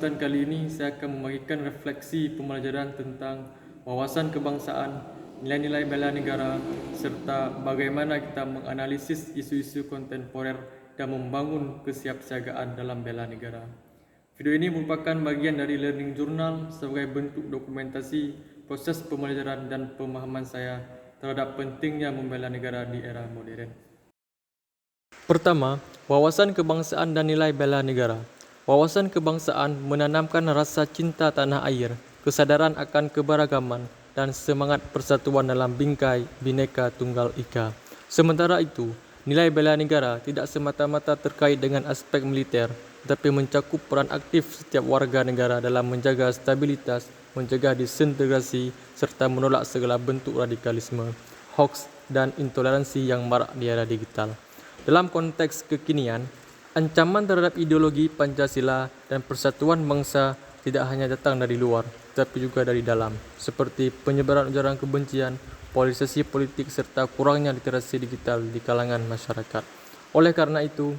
kesempatan kali ini saya akan membagikan refleksi pembelajaran tentang wawasan kebangsaan, nilai-nilai bela negara, serta bagaimana kita menganalisis isu-isu kontemporer dan membangun kesiapsiagaan dalam bela negara. Video ini merupakan bagian dari learning journal sebagai bentuk dokumentasi proses pembelajaran dan pemahaman saya terhadap pentingnya membela negara di era modern. Pertama, wawasan kebangsaan dan nilai bela negara. Wawasan kebangsaan menanamkan rasa cinta tanah air, kesadaran akan keberagaman, dan semangat persatuan dalam bingkai Bhinneka Tunggal Ika. Sementara itu, nilai bela negara tidak semata-mata terkait dengan aspek militer, tetapi mencakup peran aktif setiap warga negara dalam menjaga stabilitas, mencegah disintegrasi, serta menolak segala bentuk radikalisme, hoaks, dan intoleransi yang marak di era digital. Dalam konteks kekinian, ancaman terhadap ideologi Pancasila dan persatuan bangsa tidak hanya datang dari luar, tetapi juga dari dalam, seperti penyebaran ujaran kebencian, polarisasi politik, serta kurangnya literasi digital di kalangan masyarakat. Oleh karena itu,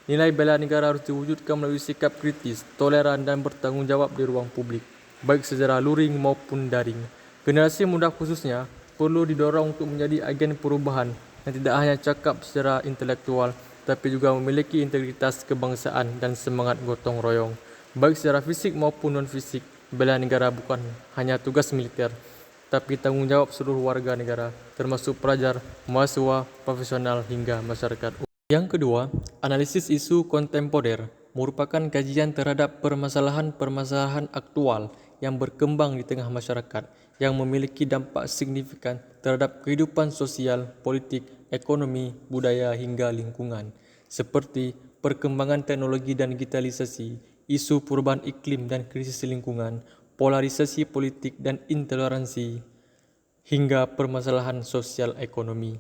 nilai bela negara harus diwujudkan melalui sikap kritis, toleran, dan bertanggung jawab di ruang publik, baik secara luring maupun daring. Generasi muda khususnya perlu didorong untuk menjadi agen perubahan yang tidak hanya cakap secara intelektual, tapi juga memiliki integritas kebangsaan dan semangat gotong royong. Baik secara fisik maupun non-fisik, bela negara bukan hanya tugas militer, tapi tanggung jawab seluruh warga negara, termasuk pelajar, mahasiswa, profesional, hingga masyarakat. Yang kedua, analisis isu kontemporer merupakan kajian terhadap permasalahan-permasalahan aktual yang berkembang di tengah masyarakat, yang memiliki dampak signifikan terhadap kehidupan sosial, politik, ekonomi, budaya, hingga lingkungan, seperti perkembangan teknologi dan digitalisasi, isu perubahan iklim dan krisis lingkungan, polarisasi politik dan intoleransi, hingga permasalahan sosial ekonomi.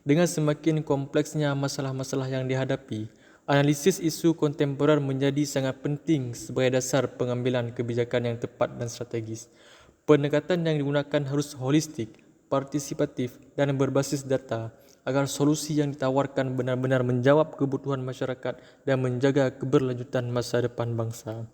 Dengan semakin kompleksnya masalah-masalah yang dihadapi, analisis isu kontemporer menjadi sangat penting sebagai dasar pengambilan kebijakan yang tepat dan strategis. Pendekatan yang digunakan harus holistik, partisipatif, dan berbasis data, agar solusi yang ditawarkan benar-benar menjawab kebutuhan masyarakat dan menjaga keberlanjutan masa depan bangsa.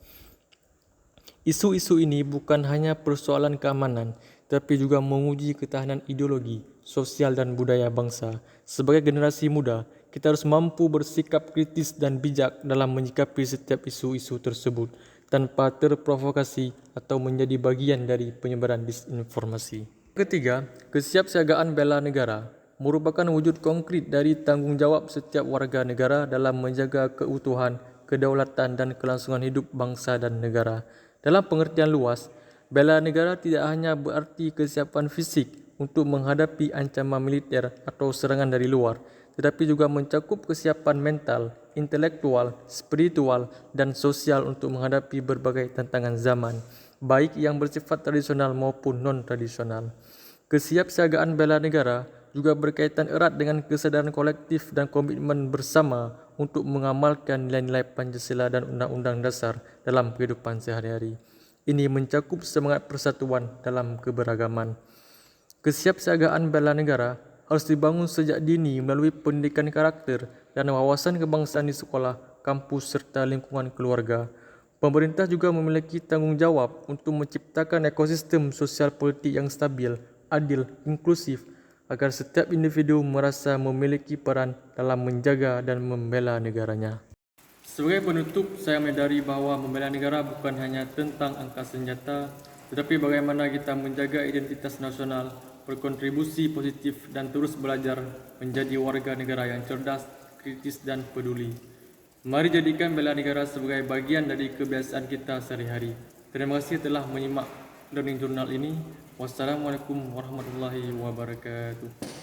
Isu-isu ini bukan hanya persoalan keamanan, tapi juga menguji ketahanan ideologi, sosial, dan budaya bangsa. Sebagai generasi muda, kita harus mampu bersikap kritis dan bijak dalam menyikapi setiap isu-isu tersebut, tanpa terprovokasi atau menjadi bagian dari penyebaran disinformasi. Ketiga, kesiapsiagaan bela negara merupakan wujud konkret dari tanggung jawab setiap warga negara dalam menjaga keutuhan, kedaulatan, dan kelangsungan hidup bangsa dan negara. Dalam pengertian luas, bela negara tidak hanya berarti kesiapan fisik untuk menghadapi ancaman militer atau serangan dari luar, tetapi juga mencakup kesiapan mental, intelektual, spiritual, dan sosial untuk menghadapi berbagai tantangan zaman, baik yang bersifat tradisional maupun non-tradisional. Kesiapsiagaan bela negara juga berkaitan erat dengan kesadaran kolektif dan komitmen bersama untuk mengamalkan nilai-nilai Pancasila dan Undang-Undang Dasar dalam kehidupan sehari-hari. Ini mencakup semangat persatuan dalam keberagaman. Kesiapsiagaan bela negara harus dibangun sejak dini melalui pendidikan karakter dan wawasan kebangsaan di sekolah, kampus, serta lingkungan keluarga. Pemerintah juga memiliki tanggung jawab untuk menciptakan ekosistem sosial politik yang stabil, adil, inklusif, agar setiap individu merasa memiliki peran dalam menjaga dan membela negaranya. Sebagai penutup, saya menyadari bahwa membela negara bukan hanya tentang angkat senjata, tetapi bagaimana kita menjaga identitas nasional, berkontribusi positif, dan terus belajar menjadi warga negara yang cerdas, kritis, dan peduli. Mari jadikan bela negara sebagai bagian dari kebiasaan kita sehari-hari. Terima kasih telah menyimak learning journal ini. Wassalamualaikum warahmatullahi wabarakatuh.